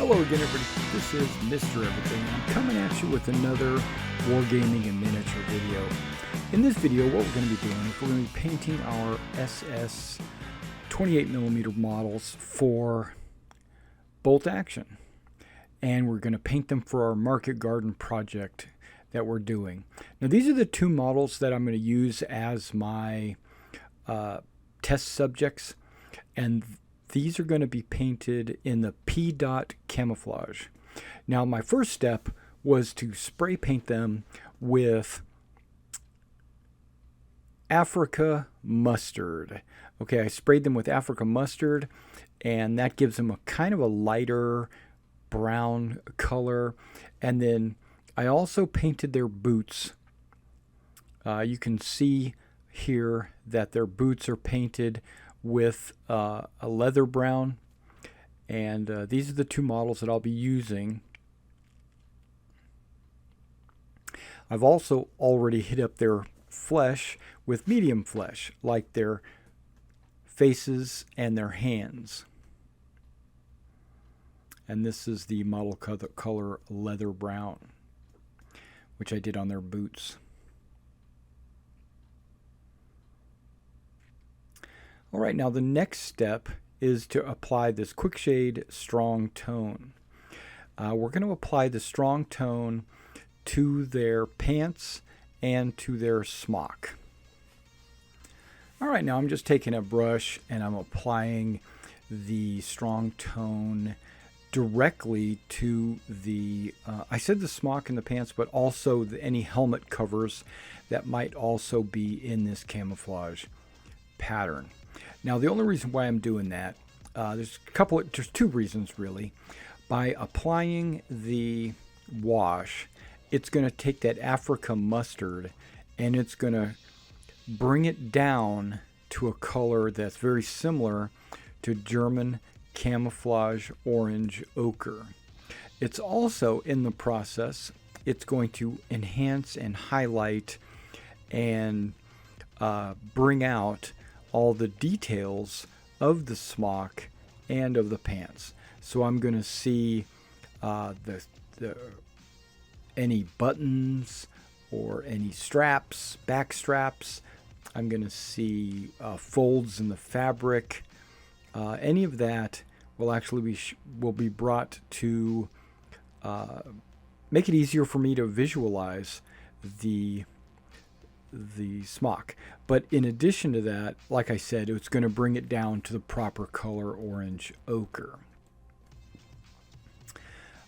Hello again, everybody. This is Mr. Everything. I'm coming at you with another Wargaming and miniature video. In this video, what we're going to be doing is we're going to be painting our SS 28mm models for bolt action. And we're going to paint them for our market garden project that we're doing. Now, these are the two models that I'm going to use as my test subjects. And these are going to be painted in the P. Camouflage. Now, my first step was to spray paint them with Africa mustard. Okay, I sprayed them with Africa mustard, and that gives them a kind of a lighter brown color. And then I also painted their boots. You can see here that their boots are painted with a leather brown, and these are the two models that I'll be using. I've also already hit up their flesh with medium flesh, like their faces and their hands. And this is the model color leather brown, which I did on their boots. All right, now the next step is to apply this quick shade strong tone. We're going to apply the strong tone to their pants and to their smock. All right, now I'm just taking a brush and I'm applying the strong tone directly to the, I said the smock and the pants, but also any helmet covers that might also be in this camouflage pattern. Now, the only reason why I'm doing that, there's two reasons really. By applying the wash, it's going to take that Africa mustard and it's going to bring it down to a color that's very similar to German camouflage orange ochre. It's also, in the process, it's going to enhance and highlight and bring out all the details of the smock and of the pants. So I'm going to see any buttons or any straps, back straps. I'm going to see folds in the fabric. Any of that will actually be brought to make it easier for me to visualize the smock. But in addition to that, like I said, it's going to bring it down to the proper color orange ochre.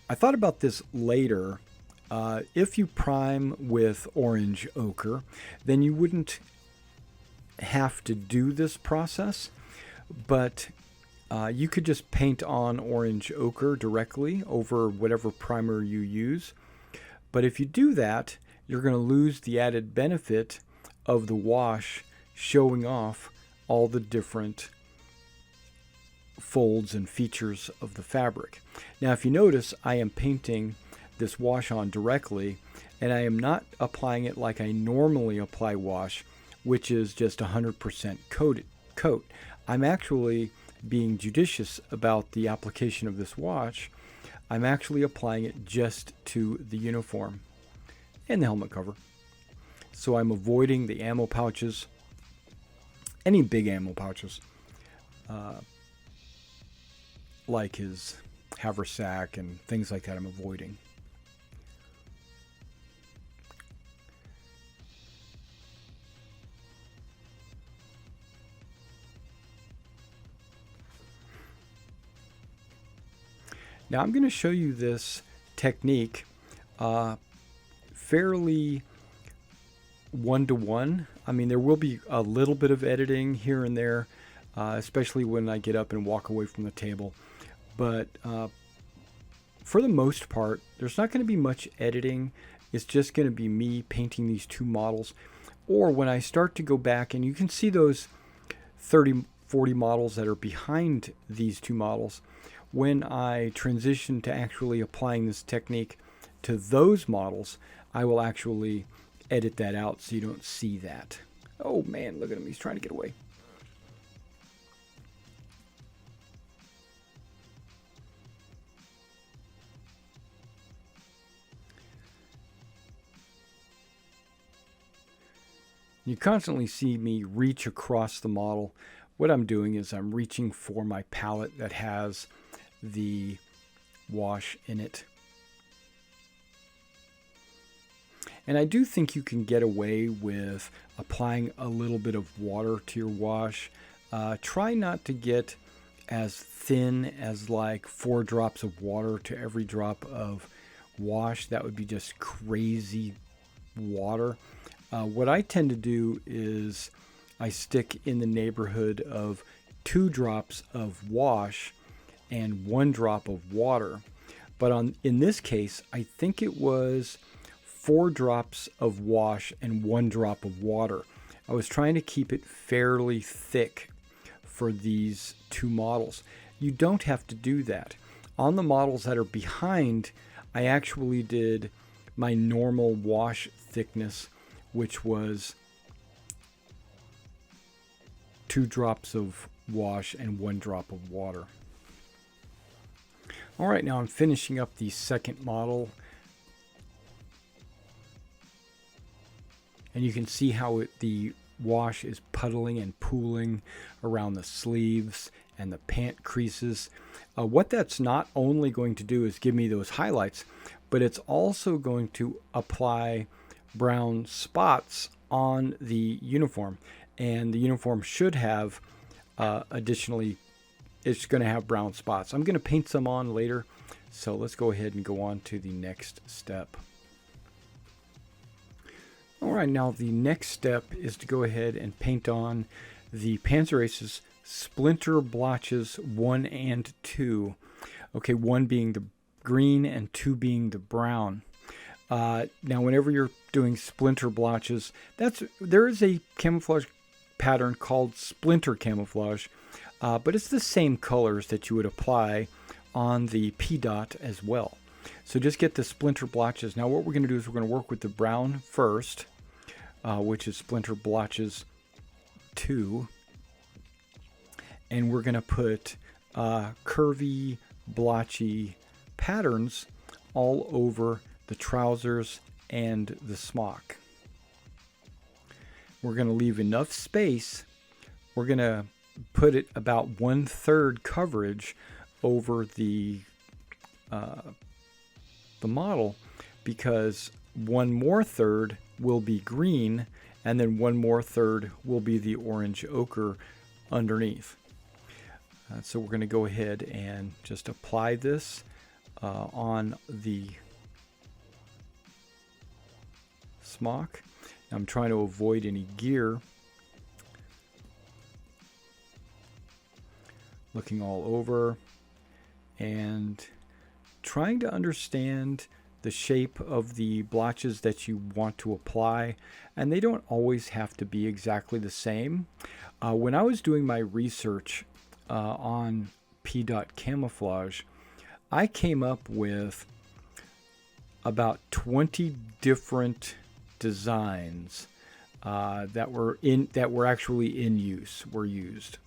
I thought about this later. If you prime with orange ochre, then you wouldn't have to do this process, but you could just paint on orange ochre directly over whatever primer you use. But if you do that, you're going to lose the added benefit of the wash showing off all the different folds and features of the fabric. Now, if you notice, I am painting this wash on directly, and I am not applying it like I normally apply wash, which is just 100% coat. I'm actually being judicious about the application of this wash. I'm actually applying it just to the uniform and the helmet cover. So I'm avoiding the ammo pouches, any big ammo pouches, like his haversack and things like that. I'm avoiding. Now I'm going to show you this technique fairly one-to-one. I mean, there will be a little bit of editing here and there, especially when I get up and walk away from the table. But for the most part, there's not going to be much editing. It's just going to be me painting these two models. Or when I start to go back, and you can see those 30, 40 models that are behind these two models, when I transition to actually applying this technique to those models, I will actually edit that out so you don't see that. Oh man, look at him, he's trying to get away. You constantly see me reach across the model. What I'm doing is I'm reaching for my palette that has the wash in it. And I do think you can get away with applying a little bit of water to your wash. Try not to get as thin as like 4 drops of water to every drop of wash. That would be just crazy water. What I tend to do is I stick in the neighborhood of 2 drops of wash and 1 drop of water. But in this case, I think it was 4 drops of wash and 1 drop of water. I was trying to keep it fairly thick for these 2 models. You don't have to do that. On the models that are behind, I actually did my normal wash thickness, which was 2 drops of wash and 1 drop of water. All right, now I'm finishing up the second model. And you can see how the wash is puddling and pooling around the sleeves and the pant creases. What that's not only going to do is give me those highlights, but it's also going to apply brown spots on the uniform. And the uniform should have additionally, it's going to have brown spots. I'm going to paint some on later. So let's go ahead and go on to the next step. All right, now the next step is to go ahead and paint on the Panzerace's Splinter blotches 1 and 2. Okay, 1 being the green and 2 being the brown. Now, whenever you're doing Splinter blotches, there is a camouflage pattern called Splinter camouflage, but it's the same colors that you would apply on the P dot as well. So just get the Splinter blotches. Now, what we're going to do is we're going to work with the brown first, which is Splinter blotches 2. And we're going to put curvy, blotchy patterns all over the trousers and the smock. We're going to leave enough space. We're going to put it about 1/3 coverage over the model, because 1 more third will be green, and then 1 more third will be the orange ochre underneath. So we're going to go ahead and just apply this on the smock. I'm trying to avoid any gear. Looking all over and trying to understand the shape of the blotches that you want to apply, and they don't always have to be exactly the same. When I was doing my research on P dot camouflage, I came up with about 20 different designs that were actually in use, were used.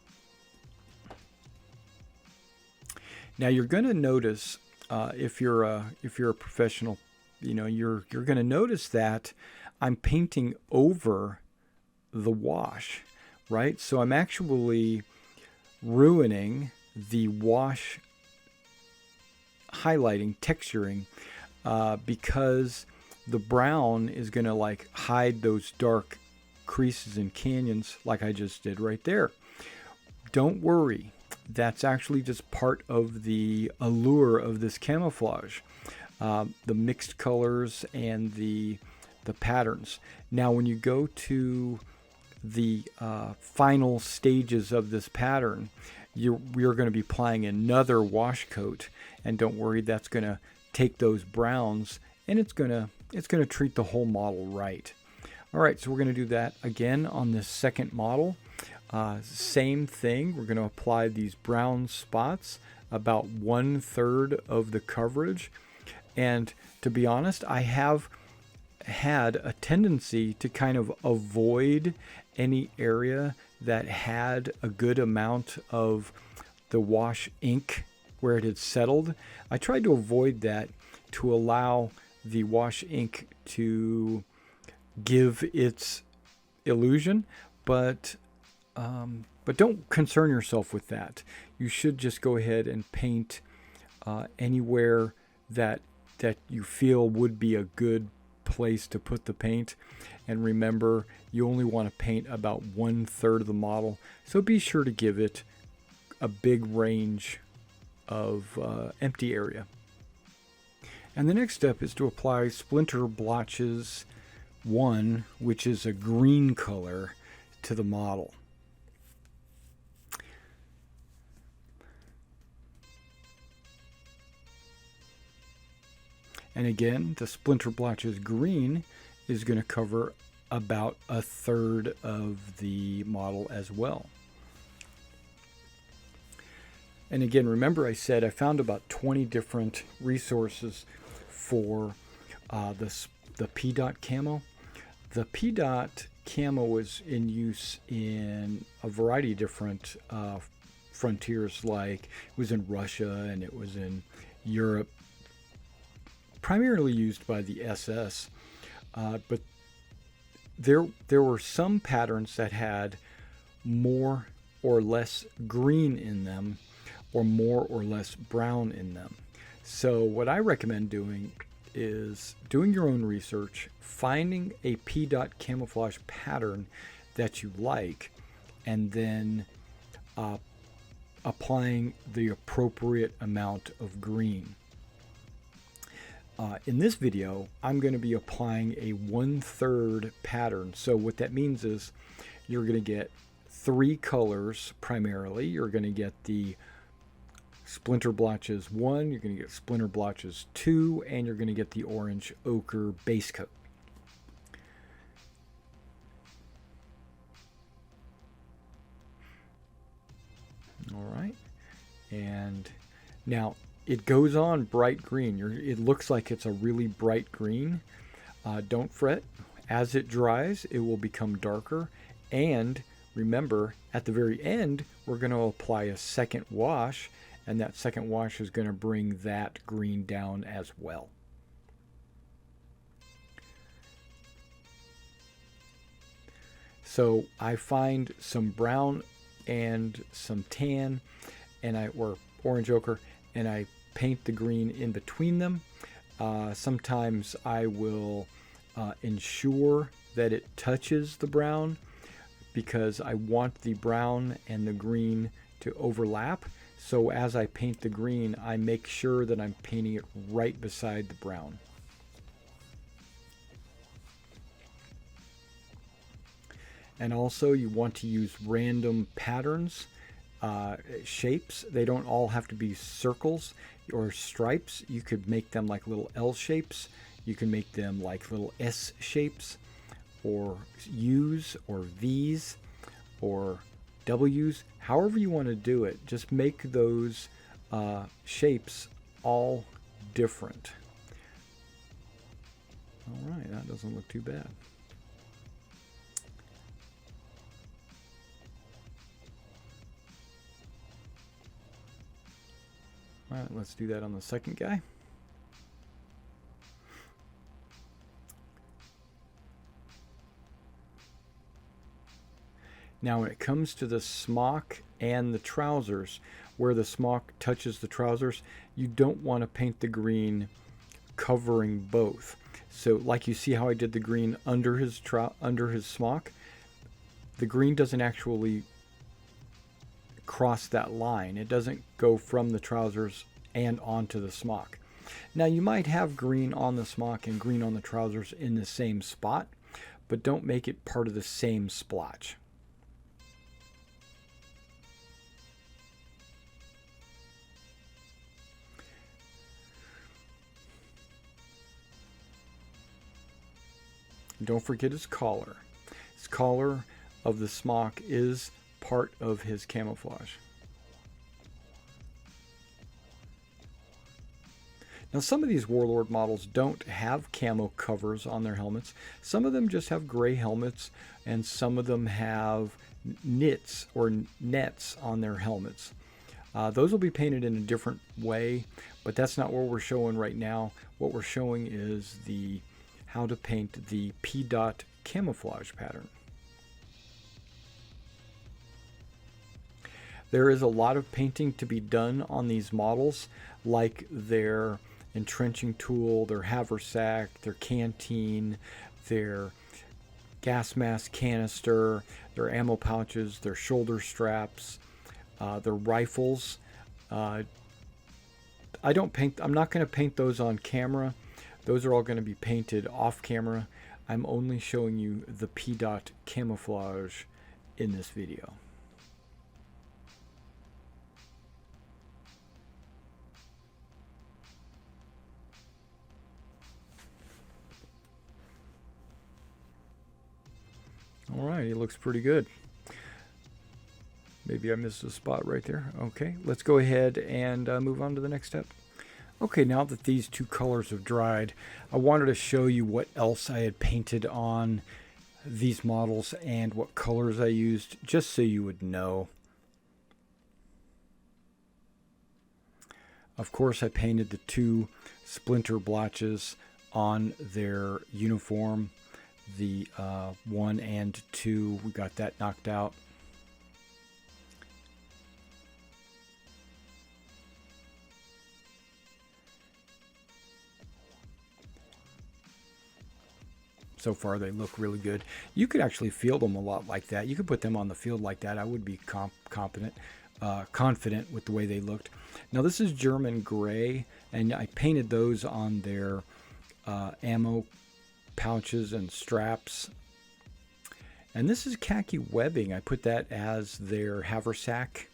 Now you're going to notice if you're a professional, you're going to notice that I'm painting over the wash, right? So I'm actually ruining the wash highlighting, texturing, because the brown is going to like hide those dark creases and canyons like I just did right there. Don't worry. That's actually just part of the allure of this camouflage, the mixed colors and the patterns. Now, when you go to the final stages of this pattern, we're going to be applying another wash coat, and don't worry, that's going to take those browns and it's going to treat the whole model right. All right, so we're going to do that again on this second model. Same thing, we're going to apply these brown spots about 1/3 of the coverage. And to be honest, I have had a tendency to kind of avoid any area that had a good amount of the wash ink where it had settled. I tried to avoid that to allow the wash ink to give its illusion, but don't concern yourself with that. You should just go ahead and paint anywhere that you feel would be a good place to put the paint. And remember, you only want to paint about 1/3 of the model, so be sure to give it a big range of empty area. And the next step is to apply Splinter blotches 1, which is a green color, to the model. And again, the Splinter blotches green is going to cover about 1/3 of the model as well. And again, remember I said I found about 20 different resources for the P-Dot camo. The P-Dot camo is in use in a variety of different frontiers, like it was in Russia and it was in Europe, primarily used by the SS, but there were some patterns that had more or less green in them, or more or less brown in them. So what I recommend doing is doing your own research, finding a P-Dot camouflage pattern that you like, and then applying the appropriate amount of green. In this video, I'm going to be applying a 1/3 pattern. So what that means is you're going to get 3 colors primarily. You're going to get the Splinter blotches 1, you're going to get Splinter blotches 2, and you're going to get the orange ochre base coat. All right, and now it goes on bright green. It looks like it's a really bright green. Don't fret. As it dries, it will become darker. And remember, at the very end, we're going to apply a second wash, and that second wash is going to bring that green down as well. So I find some brown and some tan, or orange ochre, and I paint the green in between them. Sometimes I will ensure that it touches the brown, because I want the brown and the green to overlap. So as I paint the green, I make sure that I'm painting it right beside the brown. And also you want to use random patterns, shapes. They don't all have to be circles or stripes. You could make them like little L shapes. You can make them like little S shapes, or U's, or V's, or W's. However you want to do it, just make those shapes all different. All right, that doesn't look too bad. All right, let's do that on the second guy. Now when it comes to the smock and the trousers, where the smock touches the trousers, you don't want to paint the green covering both. So like you see how I did the green under his smock, the green doesn't actually cross that line. It doesn't go from the trousers and onto the smock. Now you might have green on the smock and green on the trousers in the same spot, but don't make it part of the same splotch. Don't forget his collar. His collar of the smock is part of his camouflage. Now some of these Warlord models don't have camo covers on their helmets. Some of them just have gray helmets, and some of them have knits or nets on their helmets. Those will be painted in a different way, but that's not what we're showing right now. What we're showing is how to paint the P-Dot camouflage pattern. There is a lot of painting to be done on these models, like their entrenching tool, their haversack, their canteen, their gas mask canister, their ammo pouches, their shoulder straps, their rifles. I'm not going to paint those on camera. Those are all going to be painted off camera. I'm only showing you the P-dot camouflage in this video. All right, it looks pretty good. Maybe I missed a spot right there. Okay, let's go ahead and move on to the next step. Okay, now that these two colors have dried, I wanted to show you what else I had painted on these models and what colors I used, just so you would know. Of course, I painted the two Splinter blotches on their uniform. The 1 and 2, we got that knocked out. So far they look really good. You could actually field them a lot like that. You could put them on the field like that. I would be confident with the way they looked. Now this is German gray, and I painted those on their ammo pouches and straps. And this is khaki webbing. I put that as their haversack.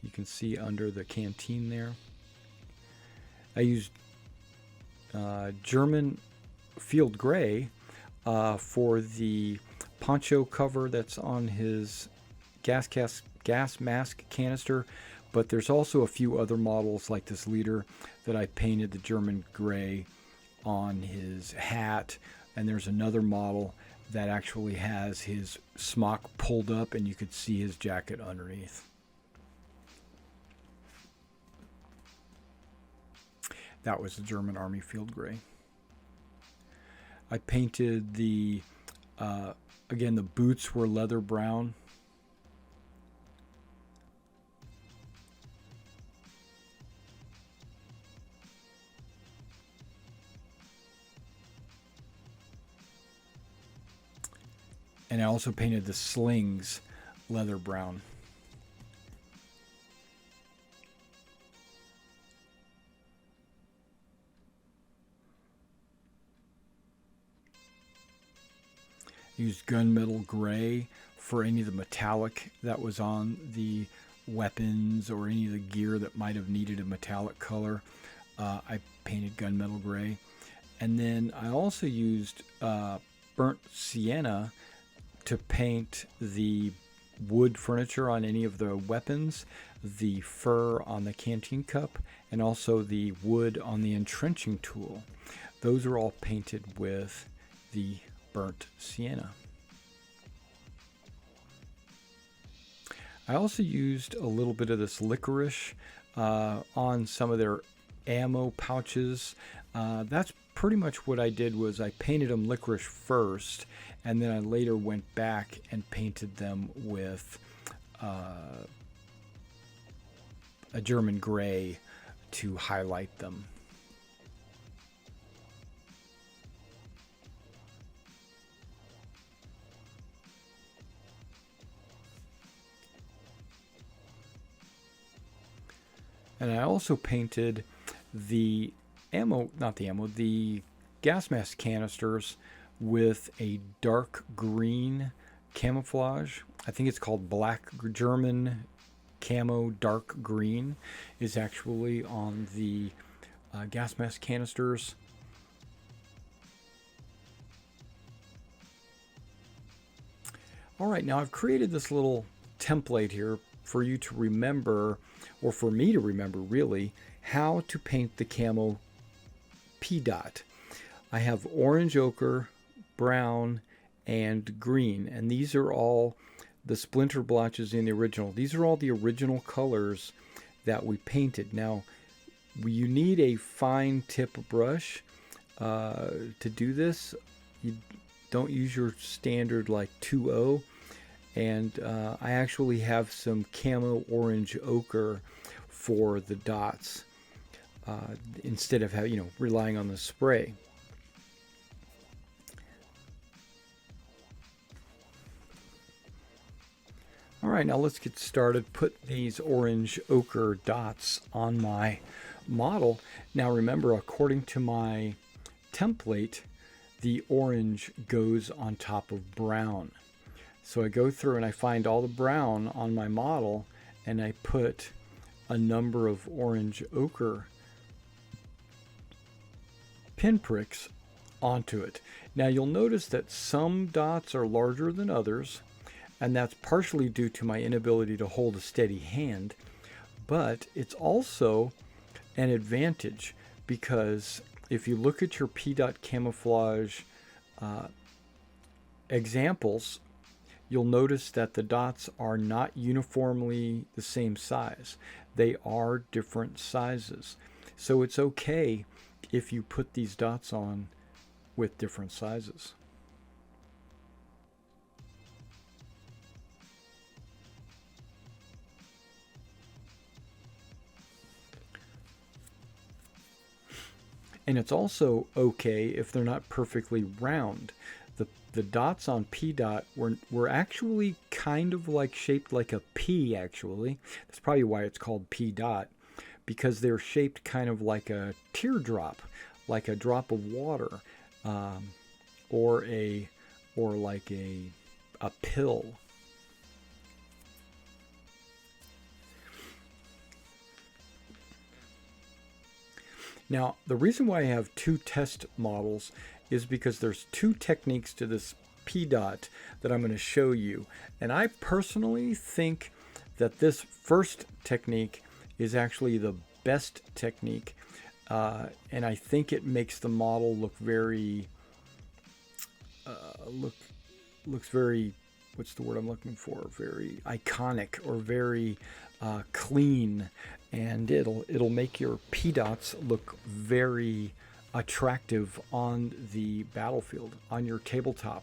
You can see under the canteen there. I used German field gray for the poncho cover that's on his gas mask canister, but there's also a few other models like this leader that I painted the German gray on his hat, and there's another model that actually has his smock pulled up and you could see his jacket underneath. That was the German Army field gray. I painted the, again, the boots were leather brown. And I also painted the slings leather brown. Used gunmetal gray for any of the metallic that was on the weapons or any of the gear that might have needed a metallic color. I painted gunmetal gray. And then I also used burnt sienna to paint the wood furniture on any of the weapons, the fur on the canteen cup, and also the wood on the entrenching tool. Those are all painted with the burnt sienna. I also used a little bit of this licorice on some of their ammo pouches. That's pretty much what I did. Was I painted them licorice first, and then I later went back and painted them with a German gray to highlight them. And I also painted the the gas mask canisters with a dark green camouflage. I think it's called black German camo. Dark green is actually on the gas mask canisters. All right, now I've created this little template here for you to remember, or for me to remember really, how to paint the camo P-dot. I have orange, ochre, brown, and green, and these are all the Splinter blotches in the original. These are all the original colors that we painted. Now, you need a fine tip brush to do this. You don't use your standard like 2.0. And I actually have some camo orange ochre for the dots instead of relying on the spray. All right, now let's get started. Put these orange ochre dots on my model. Now remember, according to my template, the orange goes on top of brown. So I go through and I find all the brown on my model, and I put a number of orange ochre pinpricks onto it. Now you'll notice that some dots are larger than others, and that's partially due to my inability to hold a steady hand, but it's also an advantage because if you look at your P-Dot camouflage examples, you'll notice that the dots are not uniformly the same size. They are different sizes. So it's okay if you put these dots on with different sizes. And it's also okay if they're not perfectly round. The dots on P-Dot were actually kind of like shaped like a P, actually. That's probably why it's called P-Dot, because they're shaped kind of like a teardrop, like a drop of water, or like a pill. Now, the reason why I have two test models is because there's two techniques to this P-Dot that I'm going to show you. And I personally think that this first technique is actually the best technique. And I think it makes the model look very, looks very, what's the word I'm looking for? Very iconic or very clean. And it'll make your P-Dots look very attractive on the battlefield, on your tabletop.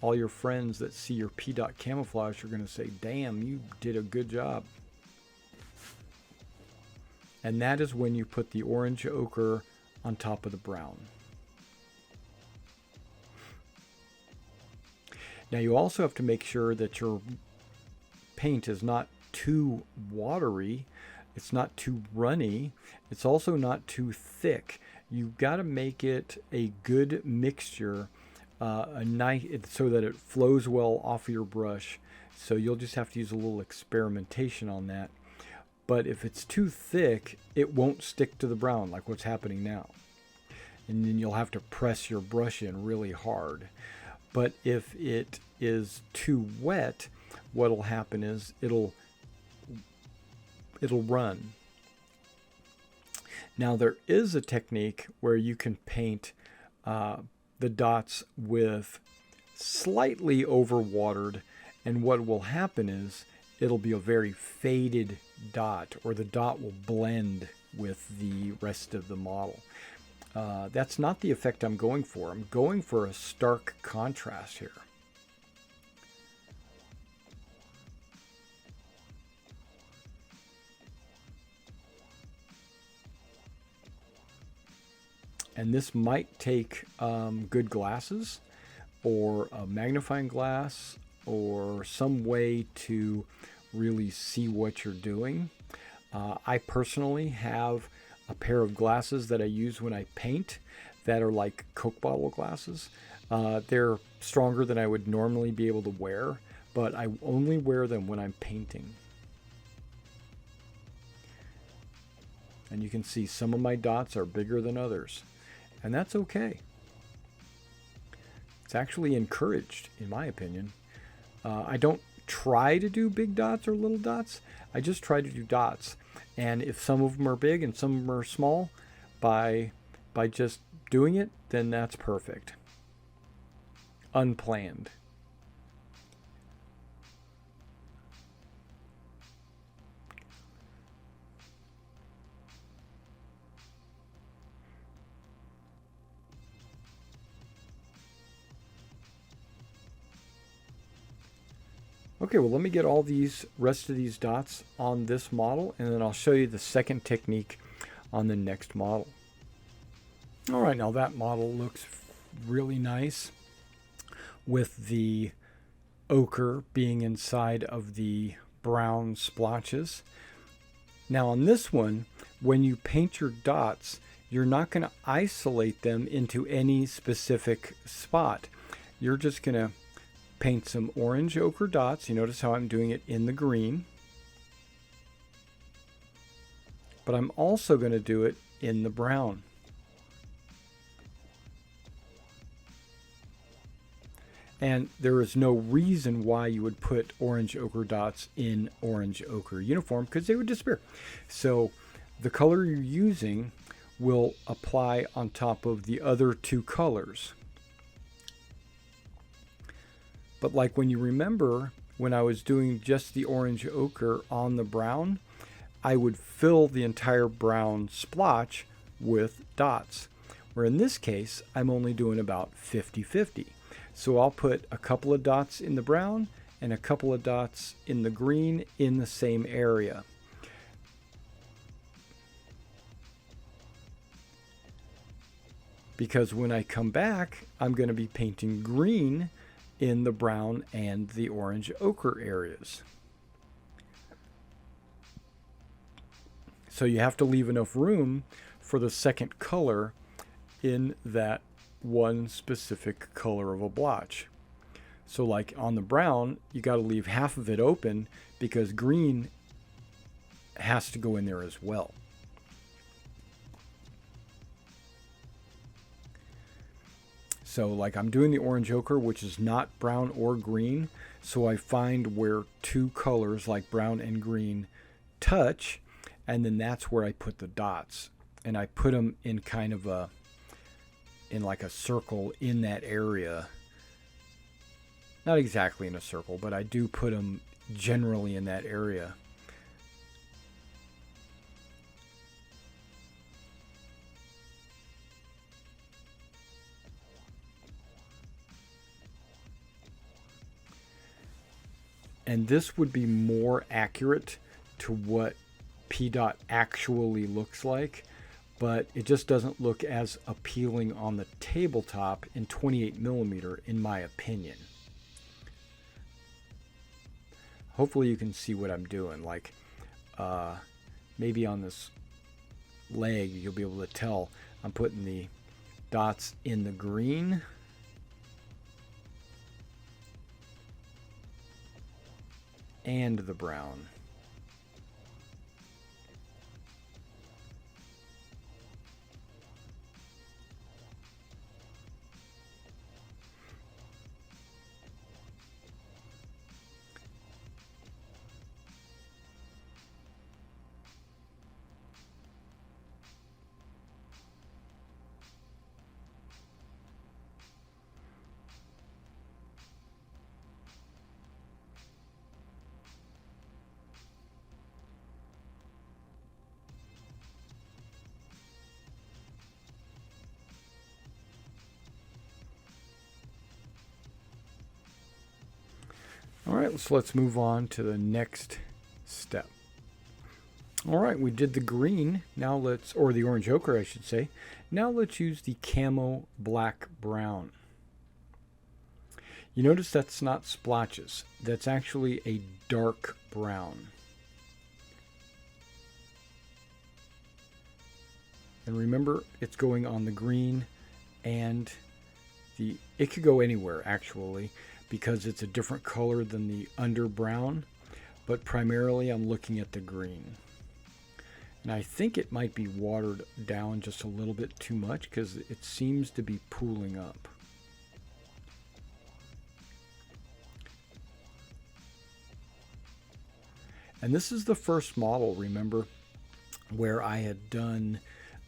All your friends that see your P-Dot camouflage are going to say, damn, you did a good job. And that is when you put the orange ochre on top of the brown. Now you also have to make sure that your paint is not too watery. It's not too runny. It's also not too thick. You've got to make it a good mixture, so that it flows well off of your brush. So you'll just have to use a little experimentation on that. But if it's too thick, it won't stick to the brown like what's happening now. And then you'll have to press your brush in really hard. But if it is too wet, what'll happen is it'll run. Now there is a technique where you can paint the dots with slightly overwatered, and what will happen is it'll be a very faded dot, or the dot will blend with the rest of the model. That's not the effect I'm going for. I'm going for a stark contrast here. And this might take good glasses or a magnifying glass or some way to really see what you're doing. I personally have a pair of glasses that I use when I paint that are like Coke bottle glasses. They're stronger than I would normally be able to wear, but I only wear them when I'm painting. And you can see some of my dots are bigger than others. And that's okay. It's actually encouraged, in my opinion. I don't try to do big dots or little dots. I just try to do dots. And if some of them are big and some of them are small, by just doing it, then that's perfect. Unplanned. Okay, well, let me get all these rest of these dots on this model, and then I'll show you the second technique on the next model. All right, now that model looks really nice with the ochre being inside of the brown splotches. Now on this one, when you paint your dots, you're not going to isolate them into any specific spot. You're just going to paint some orange ochre dots. You notice how I'm doing it in the green. But I'm also going to do it in the brown. And there is no reason why you would put orange ochre dots in orange ochre uniform, because they would disappear. So the color you're using will apply on top of the other two colors. But like when you remember when I was doing just the orange ochre on the brown, I would fill the entire brown splotch with dots. Where in this case, I'm only doing about 50-50. So I'll put a couple of dots in the brown and a couple of dots in the green in the same area. Because when I come back, I'm going to be painting green in the brown and the orange ochre areas. So you have to leave enough room for the second color in that one specific color of a blotch. So like on the brown, you got to leave half of it open because green has to go in there as well. So like I'm doing the orange ochre, which is not brown or green. So I find where two colors like brown and green touch, and then that's where I put the dots. And I put them in kind of a like a circle in that area. Not exactly in a circle, but I do put them generally in that area. And this would be more accurate to what P-Dot actually looks like, but it just doesn't look as appealing on the tabletop in 28mm, in my opinion. Hopefully you can see what I'm doing. Like maybe on this leg you'll be able to tell I'm putting the dots in the green and the brown. All right, so let's move on to the next step. All right, we did the green. Now let's, or the orange ochre, I should say. Now let's use the camo black brown. You notice that's not splotches. That's actually a dark brown. And remember, it's going on the green and it could go anywhere actually, because it's a different color than the under brown, but primarily I'm looking at the green. And I think it might be watered down just a little bit too much because it seems to be pooling up. And this is the first model, remember, where I had done,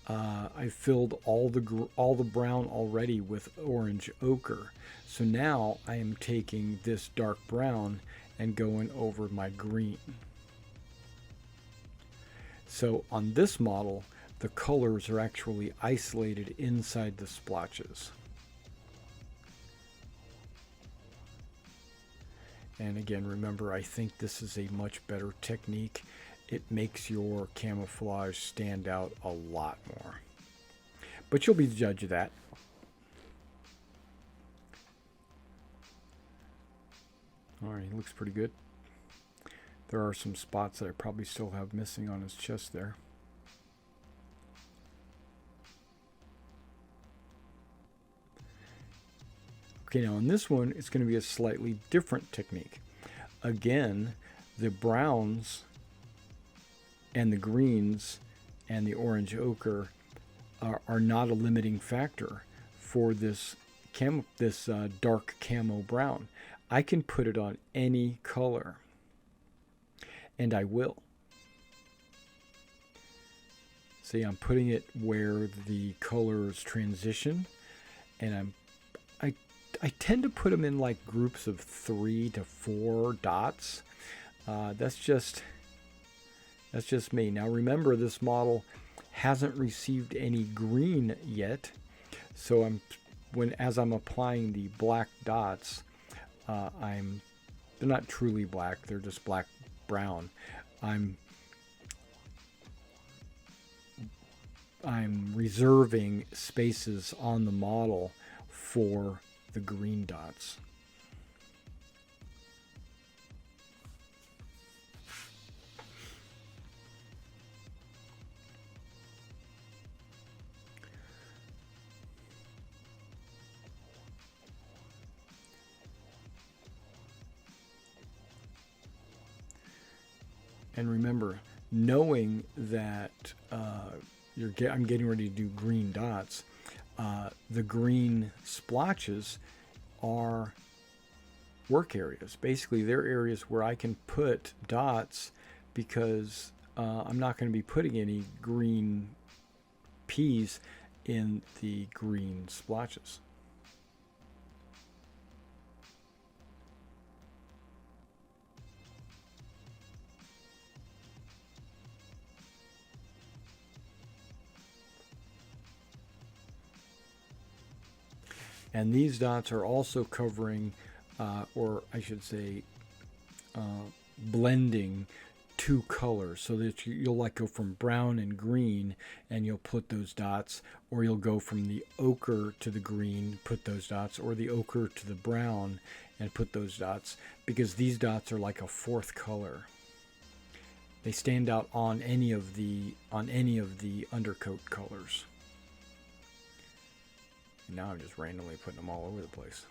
I filled all the brown already with orange ochre. So now I am taking this dark brown and going over my green. So on this model, the colors are actually isolated inside the splotches. And again, remember, I think this is a much better technique. It makes your camouflage stand out a lot more. But you'll be the judge of that. All right, he looks pretty good. There are some spots that I probably still have missing on his chest there. Okay, now on this one, it's going to be a slightly different technique. Again, the browns and the greens and the orange ochre are not a limiting factor for this dark camo brown. I can put it on any color, and I will. See, I'm putting it where the colors transition, and I tend to put them in like groups of 3 to 4 dots. That's just me. Now remember, this model hasn't received any green yet, so as I'm applying the black dots, they're not truly black, they're just black brown. I'm reserving spaces on the model for the green dots. And remember, knowing that I'm getting ready to do green dots, the green splotches are work areas. Basically, they're areas where I can put dots because I'm not going to be putting any green peas in the green splotches. And these dots are also covering, or I should say, blending 2 colors, so that you'll like go from brown and green and you'll put those dots, or you'll go from the ochre to the green, put those dots, or the ochre to the brown and put those dots, because these dots are like a 4th color. They stand out on any of the undercoat colors. Now I'm just randomly putting them all over the place.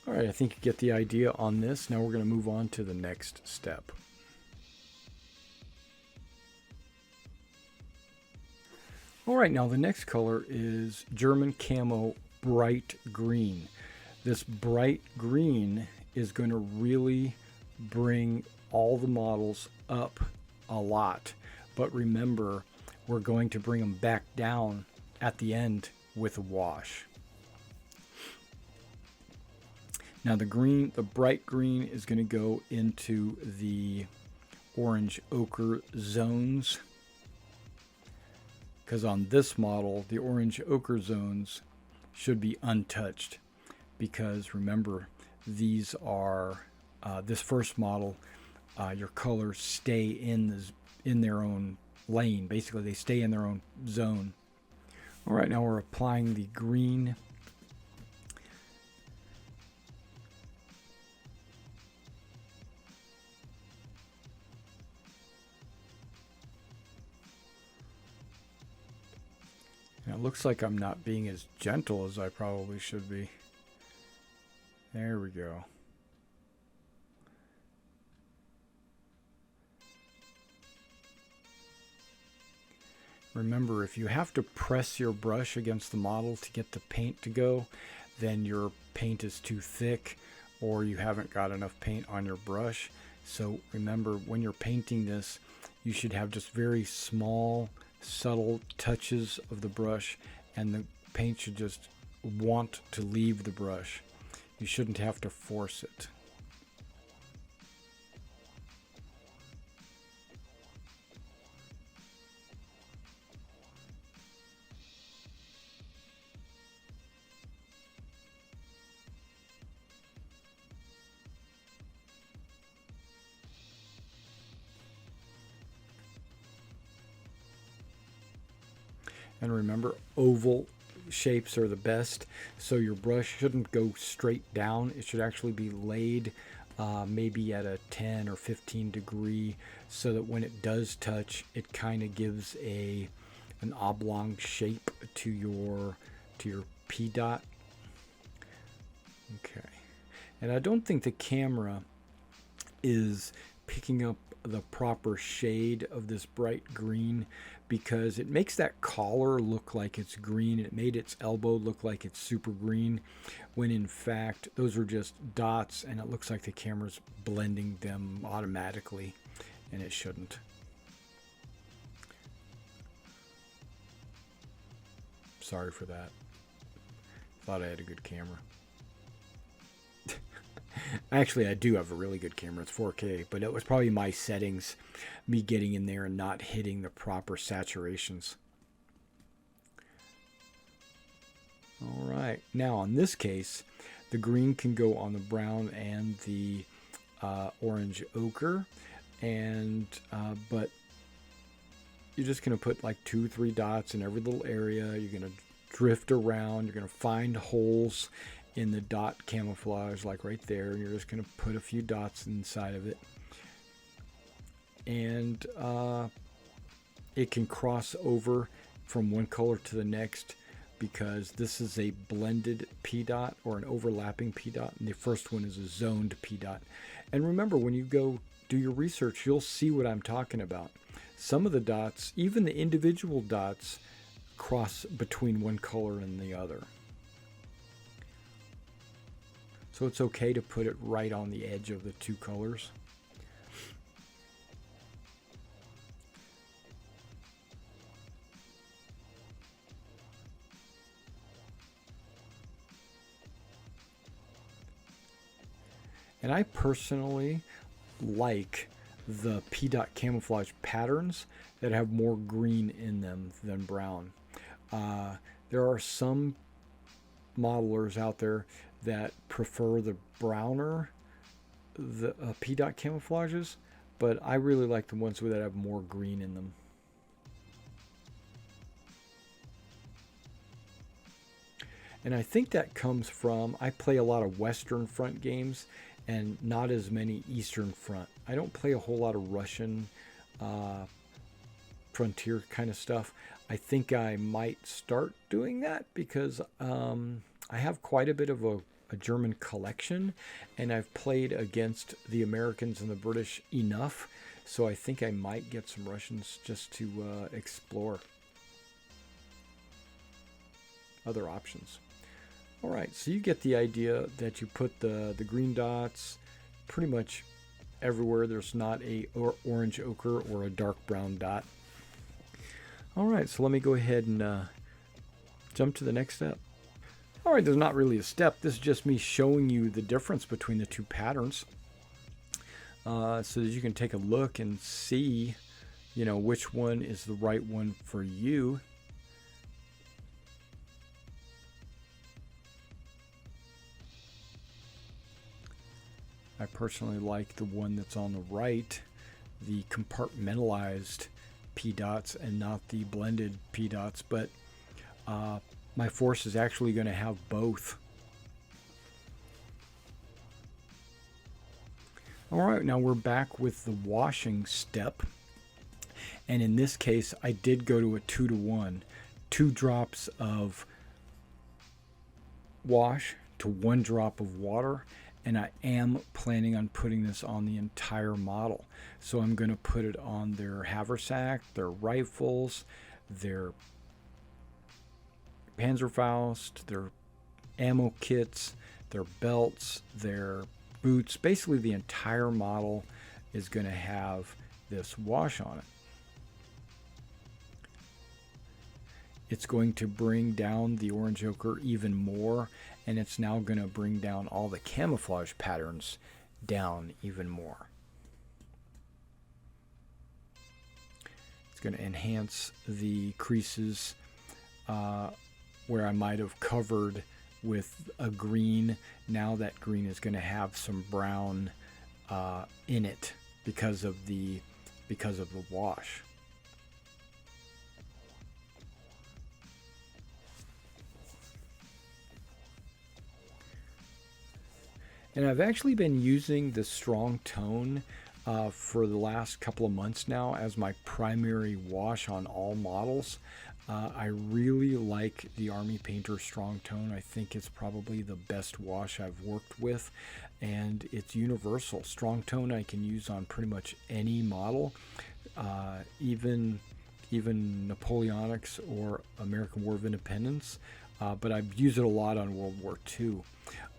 All right, I think you get the idea on this. Now we're going to move on to the next step. All right, now the next color is German Camo Bright Green. This bright green is going to really bring all the models up a lot. But remember, we're going to bring them back down at the end with a wash. Now the bright green is going to go into the orange ochre zones, because on this model, the orange ochre zones should be untouched. Because remember, these are this first model, your colors stay in their own lane. Basically, they stay in their own zone. All right, now we're applying the green. Now, it looks like I'm not being as gentle as I probably should be. There we go. Remember, if you have to press your brush against the model to get the paint to go, then your paint is too thick or you haven't got enough paint on your brush. So remember, when you're painting this, you should have just very small, subtle touches of the brush, and the paint should just want to leave the brush. You shouldn't have to force it. And remember, oval shapes are the best, so your brush shouldn't go straight down. It should actually be laid maybe at a 10 or 15 degree, so that when it does touch, it kind of gives an oblong shape to your P dot. Okay, and I don't think the camera is picking up the proper shade of this bright green, because it makes that collar look like it's green. It made its elbow look like it's super green, when in fact those are just dots, and it looks like the camera's blending them automatically, and it shouldn't. Sorry for that. Thought I had a good camera. Actually, I do have a really good camera. It's 4K, but it was probably my settings, me getting in there and not hitting the proper saturations. All right. Now, in this case, the green can go on the brown and the orange ochre, and but you're just going to put like 2-3 dots in every little area. You're going to drift around. You're going to find holes in the dot camouflage, like right there, and you're just going to put a few dots inside of it, and it can cross over from one color to the next, because this is a blended P dot or an overlapping P dot, and the first one is a zoned P dot. And remember, when you go do your research, you'll see what I'm talking about. Some of the dots, even the individual dots, cross between one color and the other. So it's okay to put it right on the edge of the two colors. And I personally like the P dot camouflage patterns that have more green in them than brown. There are some modelers out there that prefer the browner P dot camouflages, but I really like the ones that have more green in them. And I think that comes from, I play a lot of Western Front games and not as many Eastern Front. I don't play a whole lot of Russian frontier kind of stuff. I think I might start doing that, because I have quite a bit of a German collection, and I've played against the Americans and the British enough, so I think I might get some Russians just to explore other options. All right, so you get the idea that you put the green dots pretty much everywhere there's not a orange ochre or a dark brown dot. All right, so let me go ahead and jump to the next step. All right, there's not really a step. This is just me showing you the difference between the two patterns, so that you can take a look and see, you know, which one is the right one for you. I personally like the one that's on the right, the compartmentalized P dots and not the blended P dots, but my force is actually going to have both. All right, now we're back with the washing step, and in this case I did go to a 2-to-1, 2 drops of wash to 1 drop of water, and I am planning on putting this on the entire model. So I'm going to put it on their haversack, their rifles, their Panzerfaust, their ammo kits, their belts, their boots. Basically the entire model is going to have this wash on it. It's going to bring down the orange ochre even more, and it's now going to bring down all the camouflage patterns down even more. It's going to enhance the creases where I might have covered with a green. Now that green is going to have some brown in it because of the wash. And I've actually been using the strong tone for the last couple of months now as my primary wash on all models. I really like the Army Painter Strong Tone. I think it's probably the best wash I've worked with, and it's universal. Strong Tone I can use on pretty much any model, even Napoleonics or American War of Independence, but I've used it a lot on World War II.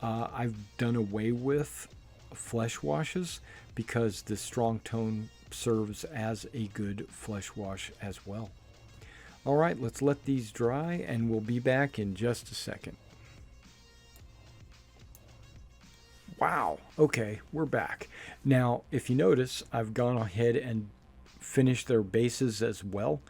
I've done away with flesh washes because the Strong Tone serves as a good flesh wash as well. All right, let's let these dry and we'll be back in just a second. Wow, okay, we're back. Now, if you notice, I've gone ahead and finished their bases as well.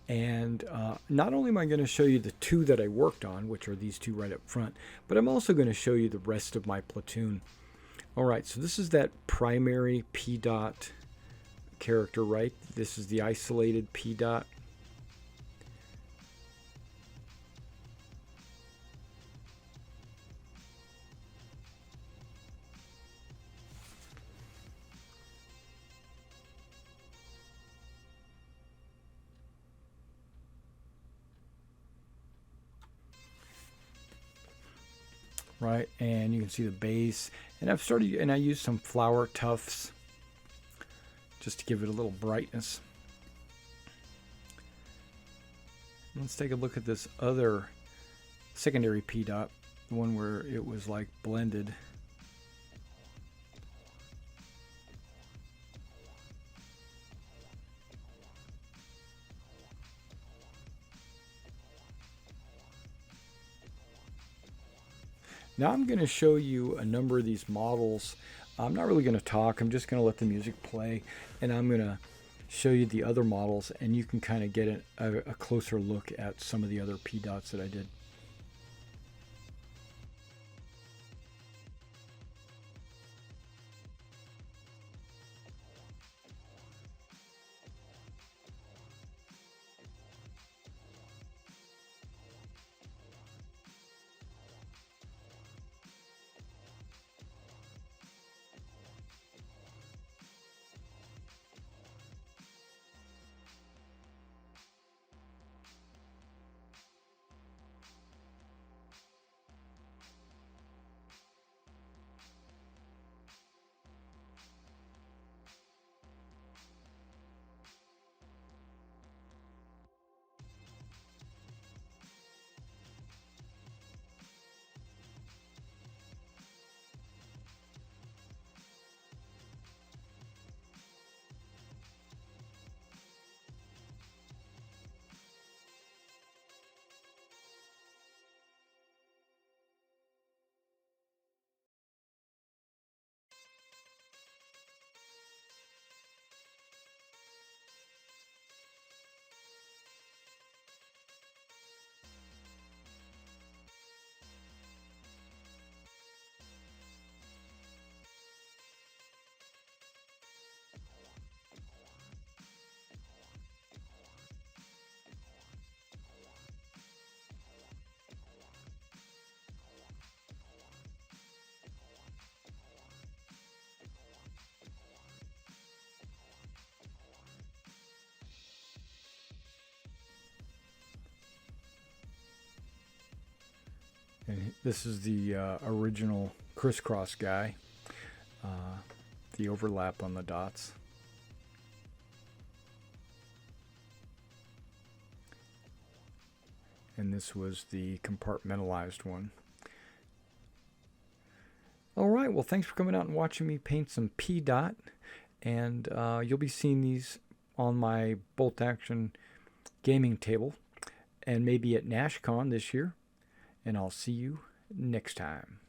And not only am I going to show you the two that I worked on, which are these two right up front, but I'm also going to show you the rest of my platoon. All right, so this is that primary P dot character, right? This is the isolated P dot. Right, and you can see the base, and I used some flower tufts just to give it a little brightness. Let's take a look at this other secondary P dot, the one where it was like blended. Now I'm going to show you a number of these models. I'm not really going to talk. I'm just going to let the music play, and I'm going to show you the other models, and you can kind of get a closer look at some of the other P dots that I did. And this is the original crisscross guy, the overlap on the dots. And this was the compartmentalized one. All right, well, thanks for coming out and watching me paint some P dot. And you'll be seeing these on my bolt action gaming table and maybe at NashCon this year. And I'll see you next time.